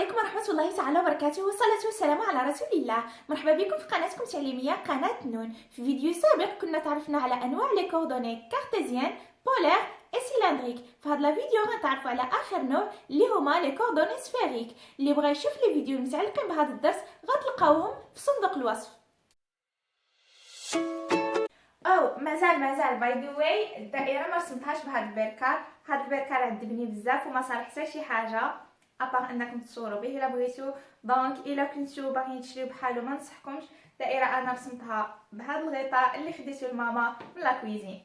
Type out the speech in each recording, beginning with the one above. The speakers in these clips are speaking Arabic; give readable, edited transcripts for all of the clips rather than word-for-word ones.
عليكم ورحمة الله تعالى وبركاته، والصلاة والسلام على رسول الله. مرحبا بكم في قناتكم التعليمية قناة نون. في فيديو سابق كنا تعرفنا على انواع لي كوردوني كارتيزيان، بولار اي سيلندريك. في هذا الفيديو غنتعرفوا على اخر نوع اللي هما لي كوردوني سفيريك. اللي بغى يشوف لي فيديو المتعلقين بهذا الدرس غتلقاوهم في صندوق الوصف. او مازال باي ذا واي الدائره ما رسمتهاش بهذا البركار. هذا البركار عذبني بزاف وما صار حتى شي حاجه ابار انكم تصوروا به الا بغيتو. دونك الا كنتو باغيين تشريو بحالو ما نصحكمش. دائره انا رسمتها بهذا الغطاء اللي خديته لماما من لا كويزين.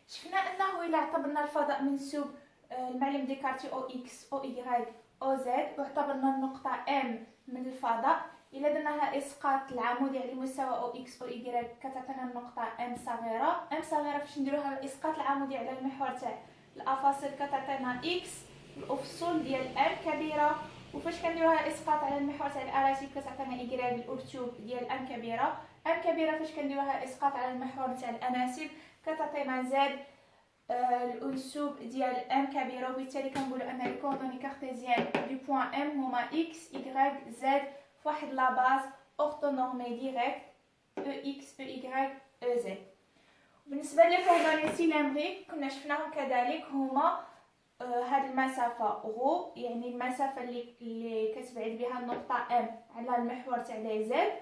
شفنا انه الى اعتبرنا الفضاء منسوب المعلم ديكارتي او اكس او واي او زد، واعتبرنا النقطه ام من الفضاء، الا درناها اسقاط العمودي على المستوى او اكس او واي كتعطينا النقطه ام صغيره. ام صغيره فاش نديروها الاسقاط العمودي على المحور تاع الافاصيل كتعطينا اكس، الافصول ديال ام كبيره. وفاش كنديروها اسقاط على المحور تاع الاراتيب كتعطينا اي الارتوب ديال ام كبيره. ام كبيره فاش كنديروها اسقاط على المحور تاع الاناسيب كتعطينا زد الانسوب ديال ام كبيره. وبالتالي كنقولوا ان الكوردوني كارتيزيان دو بوين ام هما اكس واي زد فواحد لا باز اورتونورمي ديريكت او اكس او واي او زد. بالنسبه للكوردوني سيلندريك كنا شفناهم كذلك هما هاد المسافه غو، يعني المسافه اللي كتبعد بها النقطه ام على المحور تاع لي زد،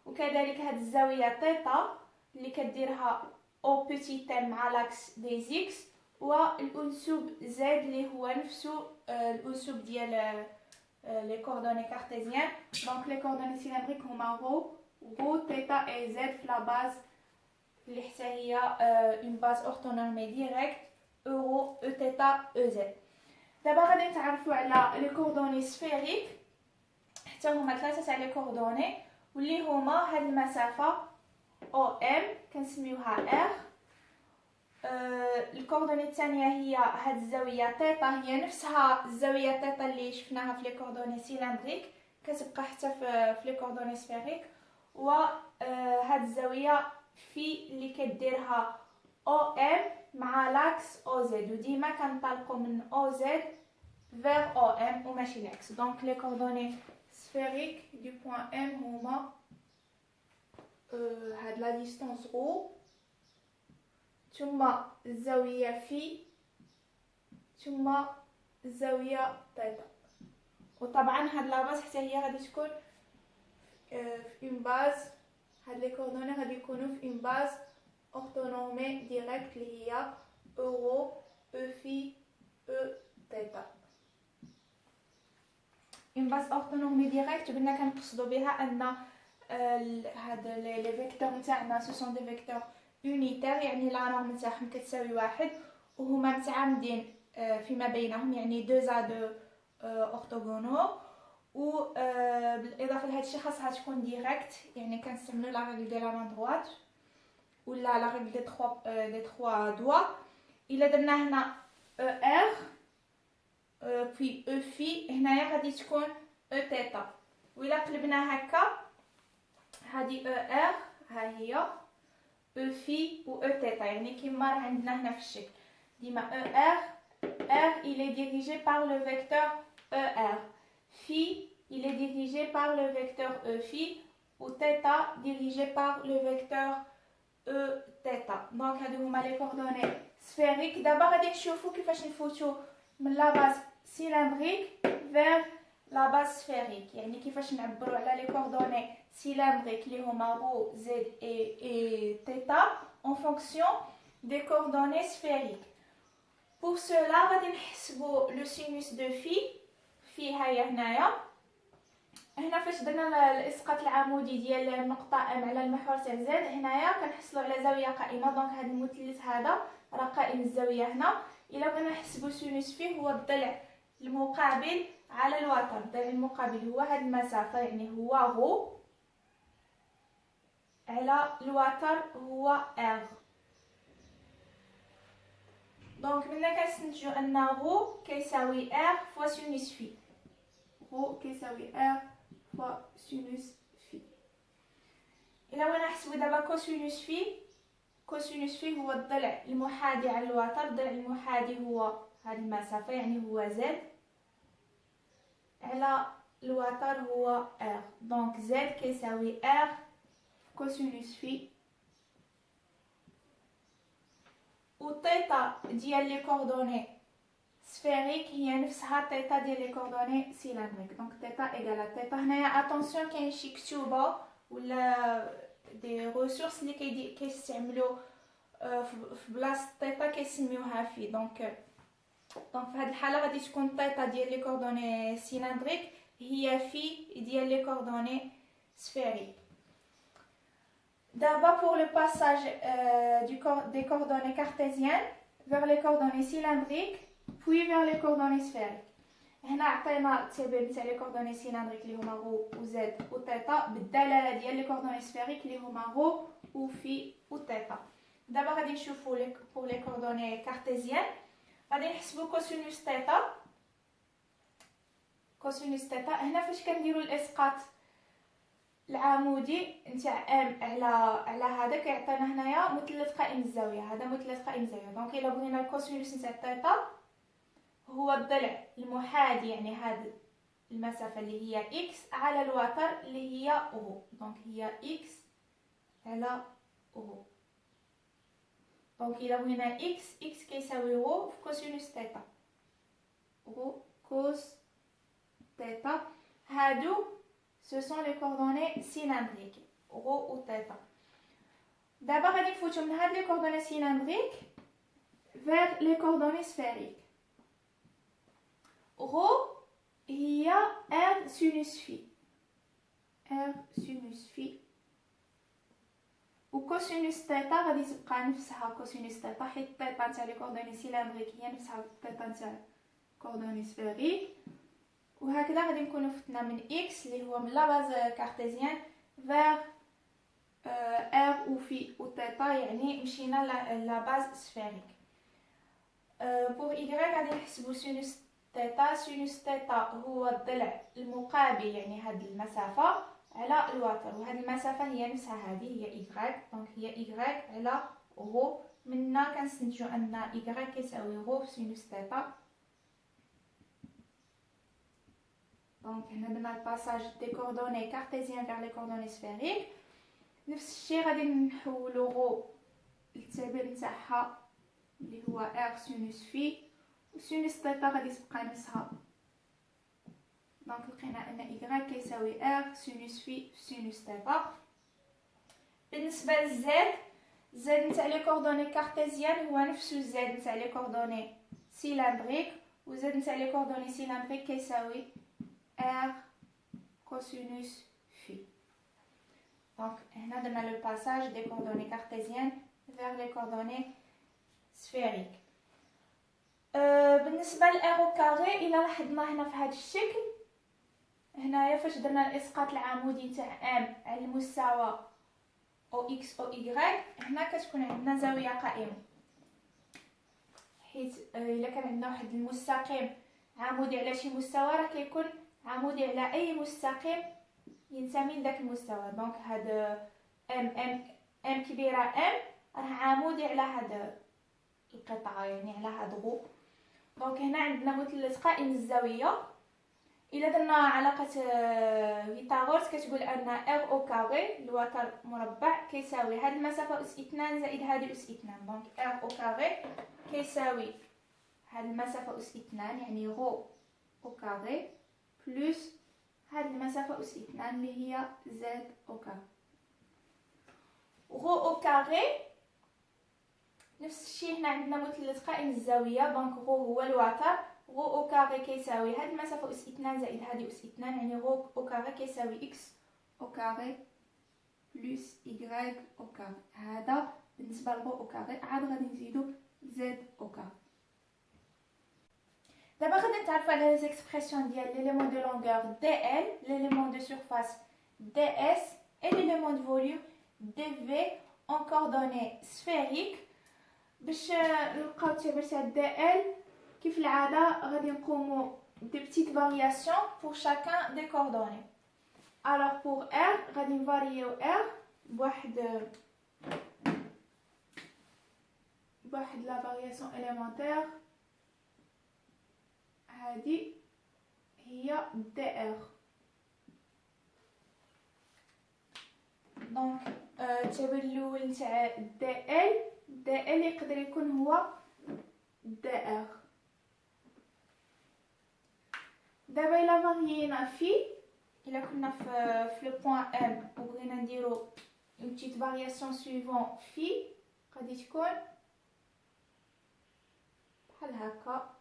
وكذلك هاد الزاويه تيتا اللي كديرها او بوتي ام مع لاكس دي زيكس، والانسوب زد اللي هو نفسه الانسوب ديال لي كوردوني كارتيزيان. دونك لي كوردوني سيلندريك هما غو تيتا اي زد في لا باز اللي حتى هي اون باز اورتونورمي ديريكت او او تيتا او زد. دابا غادي نتعرفوا على لي كوردوني سفيريك، حتى هما ثلاثه تاع لي كوردوني، واللي هما هاد المسافه او ام كنسميوها ار. الكوردوني الثانيه هي هاد الزاويه تيتا، هي نفسها الزاويه تيتا اللي شفناها في لي كوردوني سيلندريك كتبقى حتى في لي كوردوني سفيريك. و هاد الزاويه في اللي كديرها او ام مع لاكس او زد، وديما كنطلقوا من او زد فير او ام وماشي العكس. دونك لي كوردوني سفيريك دو بوين ام هما هاد لا ديستانس او ثم الزاويه في ثم الزاويه تيتا. وطبعا هاد لا باز حتى هي غادي تكون في اون باز، هاد لي كوردوني غادي يكونوا في اون باز اورتونورمي ديريكت اللي هي او في او تيتا. اون باز اورتونورمي ديريكت قلنا كنقصدوا بها ان هاد لي فيكتور نتاعنا سو سون دي فيكتور يونيتير، يعني لا نورم نتاعهم كتساوي واحد وهما متعامدين فيما بينهم، يعني دو زاد اورتوغونو. و بالاضافه لهذا الشيء خاصها تكون ديريكت، يعني كنستعملوا لا ريغل دو لا مان دروات ولا لا ريغل دي 3 دوا. الا درنا هنا ار في او في هنايا غادي تكون او تيتا، وإلا قلبنا هكا هذه او ار ها هي او في و او تيتا، يعني كيما راه عندنا هنا في الشكل ديما او ار ار il est dirigé par le vecteur er. phi il est dirigé par le vecteur e phi ou θ dirigé par le vecteur e θ. دونك هادو هما لي كوردوني سفيريك. دابا غادي نشوفوا كيفاش نفوتوا من لا باز سيلندريك فير لا باز سفيريك، يعني كيفاش نعبروا على لي كوردوني سيلندريك اللي هما رو زد اي θ en fonction des coordonnées sphériques. Pour cela غادي نحسبوا لو سينوس دو في هيا هنا فاش درنا الاسقاط العمودي ديال النقطه ام على المحور تاع زد، هنايا كنحصلوا على زاويه قائمه. دونك هذا المثلث هذا راه قائم الزاويه هنا. الا بغينا نحسبوا سينوس فيه هو الضلع المقابل على الوتر، الضلع المقابل هو هذه المسافه، يعني هو غو على الوتر هو ار. دونك منا كنستنتجو ان غو كيساوي ار فوا سينوس في. غو كيساوي ار فوا سينوس في. الى بغينا نحسبو دابا كوسينوس في، كوسينوس في هو الضلع المحاذي على الوتر. الضلع المحاذي هو هاد المسافة، يعني هو زد على الوتر هو ار. دونك زد كيساوي ار كوسينوس في، و تيتا ديال لي كوردوني سفيريك هي نفسها تيتا ديال لي كوردوني سيلندريك. دونك تيتا ايغال تيتا. هنايا اتونسيون كاين شي كتوبه ولا دي ريسورس اللي كيستعملوا في بلاصه تيتا كيسميوها في. دونك في هذه الحاله غادي تكون تيتا ديال لي كوردوني سيلندريك هي في ديال لي كوردوني سفيريك. D'abord pour le passage des coordonnées cartésiennes vers les coordonnées cylindriques puis vers les coordonnées sphériques. هنا عطينا التعبير نتاع لي كوردوني سيلندريك اللي هما غو و زد و تيتا بالدلاله ديال لي كوردوني سفيريك اللي هما غو و في و تيتا. دابا غادي نشوفوا pour les coordonnées cartésiennes غادي نحسبوا كوسينوس تيتا. كوسينوس تيتا هنا فاش كنديروا الاسقاط العمودي نتاع ام على هذا كيعطينا هنايا مثلث قائم الزاويه. هذا مثلث قائم الزاويه. دونك الا بغينا الكوسينوس نتاع تيتا هو الضلع المحاذي، يعني هذه المسافه اللي هي اكس على الوتر اللي هي او. دونك هي اكس على او. دونك الا بغينا اكس كيساوي رو في كوسينوس تيتا. رو كوس تيتا. هادو ce sont les coordonnées cylindriques rho ou θ. دابا غادي نفوتو من هاد لي coordonnées cylindriques vers les coordonnées sphériques. rho هي r sinus phi. r sinus phi. و كوسينوس ثيتا غادي تبقى نفسها كوسينوس ثيتا حيت ثيتا تاع لي كوردوني سيلندريك هي نفسها ثيتا تاع كوردوني سفيريك. وهكذا غادي نكونوا فتنا من اكس اللي هو من لا باز كارتيزيان فيغ ار و في و تيتا، يعني مشينا لا باز سفيريك. بور ايغريك غادي نحسبوا سينوس تيتا. سينوس تيتا هو الضلع المقابل، يعني هاد المسافه على الوتر، وهاد المسافه هي نفسها هذه هي ايغريك. دونك هي ايغريك على غو. منا كنستنتجوا ان ايغريك كيساوي غو في سينوس تيتا. دونك هنا درنا الباساج دي كوردوني كارتيزيان vers les coordonnées sphériques. نفس الشيء غادي نحولوا غو للتعبير نتاعها اللي هو ار سينوس في، وسينوس تيتا غادي تبقى نفسها. دونك لقينا ان ايغريك كيساوي ار سينوس في سينوس تيتا. بالنسبه للزد، زد نتاع لي كوردوني كارتيزيان هو نفسو زد نتاع لي كوردوني سيلندريك، وزد نتاع لي كوردوني سيلندريك كيساوي r cosinus phi. Donc هنا درنا le passage des coordonnées cartésiennes vers les coordonnées sphériques. بالنسبه ل r au carré الى لاحظنا هنا في هذا الشكل هنايا فاش درنا الاسقاط العمودي نتاع m على المستوى او x او y، هنا كتكون عندنا زاويه قائمه، حيت الا كان عندنا واحد المستقيم عمودي على شي مستوى راه كيكون عمودي على اي مستقيم ينتمي لذاك المستوى. دونك هاد ام كبيره ام راه عمودي على هاد القطعه، يعني على هاد غو. دونك هنا عندنا مثلث قائم الزاويه. الا درنا علاقه فيثاغورس كتقول ان ار او كاري الوتر مربع كيساوي هاد المسافه اس 2 زائد هذه اس 2. دونك ار او كاري كيساوي هاد المسافه اس 2 يعني غو او كاري بلس هاد المسافة أس 2 اللي هي زد أو كاري. غو أو كاري نفس الشيء، هنا عندنا مثلث قائم الزاوية. دونك غو هو الوتر، غو أو كاري كيساوي هاد المسافة أس 2 زائد هادي أس 2، يعني غو أو كاري كيساوي إكس أو كاري بلس إيكغيك أو كاري. هذا بالنسبة لغو أو كاري. عاد غادي نزيدو زد أو كاري. D'abord, on va faire les expressions de l'élément de longueur dl, l'élément de surface ds et l'élément de volume dv en coordonnées sphériques. باش نلقاو التعبير تاع دي ال كيف العاده غادي نقومو دي بتيت فارياسيون pour chacun des coordonnées. Alors pour r غادي نفاريو r بواحد لا فارياسيون élémentaire هذه هي دي ار. دونك التعبير الاول نتاع دي ال يقدر يكون هو دي ار. دابا الا فاريينا الا كنا في لو بوين ام وبغينا نديرو اون بتيت فارياسيون سويفون غادي تكون بحال هكا،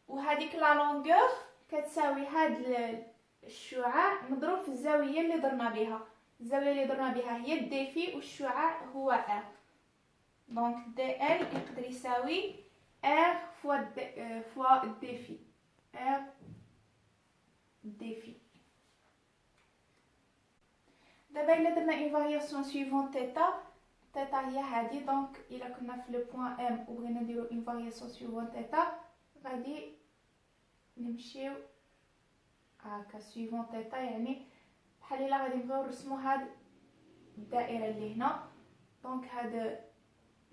وهذيك لا لونغور كتساوي هاد الشعاع مضروب في الزاويه اللي درنا بها. الزاويه اللي درنا بها هي دي في والشعاع هو ار. دونك دي ال يقدر يساوي ار فوا دي في ار دي في. دابا الا درنا اون فارياسيون سويفون تيتا هي هذه. دونك الا كنا في لو بوين ام وبغينا نديرو اون فارياسيون سويفون تيتا غادي نمشيو هكا سويفون تيتا، يعني بحال الا غادي نبغيو نرسمو هاد الدائره اللي هنا. دونك هاد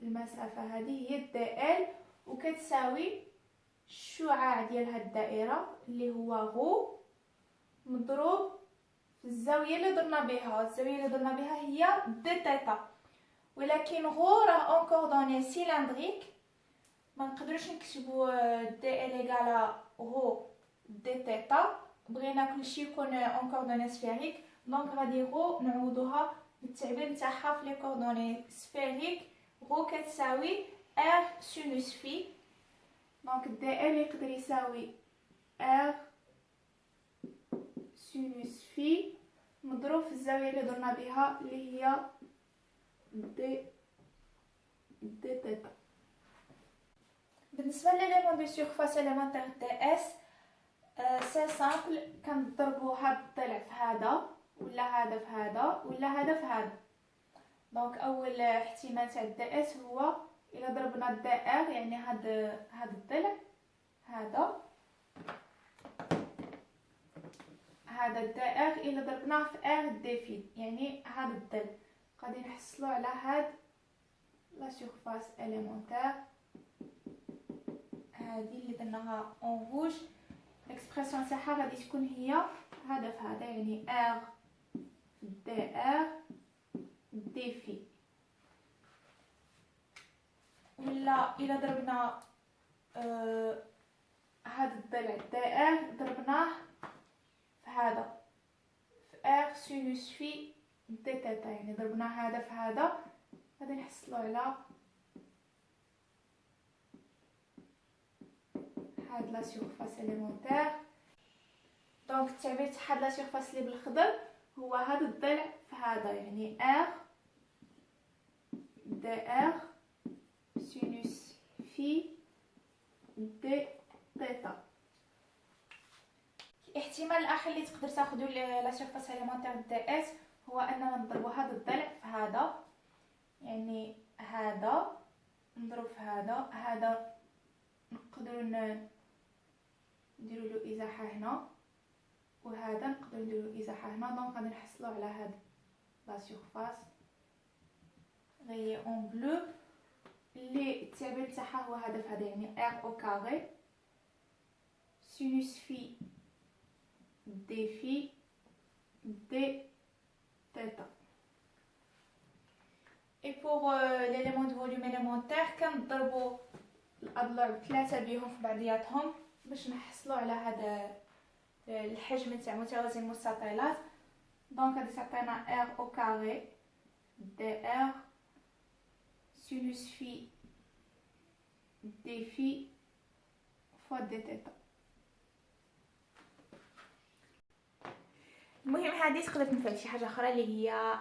المسافه هذه هي دي ال وكتساوي الشعاع ديال هاد الدائره اللي هو غو مضروب في الزاويه اللي درنا بها. الزاويه اللي درنا بها هي دي تيتا، ولكن غو راه اون كوردوني سيلندريك، ما نقدروش نكتبو دي ال ايغالا غو دي تيتا. بغينا كلشي يكون اون كوردوني سفيريك، دونك غادي غو نعوضوها بالتعبير نتاعها في لي كوردوني سفيريك. غو كتساوي ار سينوس في. دونك دي ال يقدر يساوي ار سينوس في مضروب في الزاويه اللي درنا بها اللي هي دي تيتا. بالنسبه لليمون دو سيرفاس اليمونتير دي اس سي سامبل، كنضربوا هاد الضلع في هذا ولا هذا في هذا ولا هذا في هذا. دونك اول احتمال تاع دي اس هو الا ضربنا دي ار، يعني هاد الضلع هذا دي ار الا ضربناه في ار دي في، يعني هاد الضلع غادي نحصلوا على هاد لا سيرفاس اليمونتير هذه اللي درناها اون روج. الاكسبرسيون تاعها غادي تكون هي هذا في هذا، يعني ار دي ار دي في. ولا الا ضربنا هذا الضلع دي ار ضربناه في هذا في ار سينوس في دي تيتا، يعني ضربنا هذا في هذا غادي نحصلوا على هاد لا سيرفاس اليمونتير. دونك التعبير تاع هاد لا سيرفاس اللي بالخضر هو هاد الضلع في هذا، يعني ار دي ار سينوس في دي تيتا. الاحتمال الاخر اللي تقدر تاخذوا لا سيرفاس اليمونتير دي اس هو اننا نضربوا هذا الضلع في هذا، يعني هذا نضرب في هذا نقدروا نديروا له ازاحه هنا، وهذا نقدروا نديروا له ازاحه هنا. دونك غادي نحصلوا على هاد لا سيرفاس غي اون بلو اللي التعبير تاعها هو هذا في هذا، يعني ار او كاري سينوس في دي في دي تيتا. اي بور ليليمون دو فوليوم اليمونتير كنضربوا الاضلاع بثلاثه بهم في بعضياتهم باش نحصلوا على هذا الحجم تاع متوازي المستطيلات. دونك غادي تعطينا ار او كاري دي ار سينوس في دي في فوا دي تيتا. المهم هذه تقدر تنفع شي حاجه اخرى اللي هي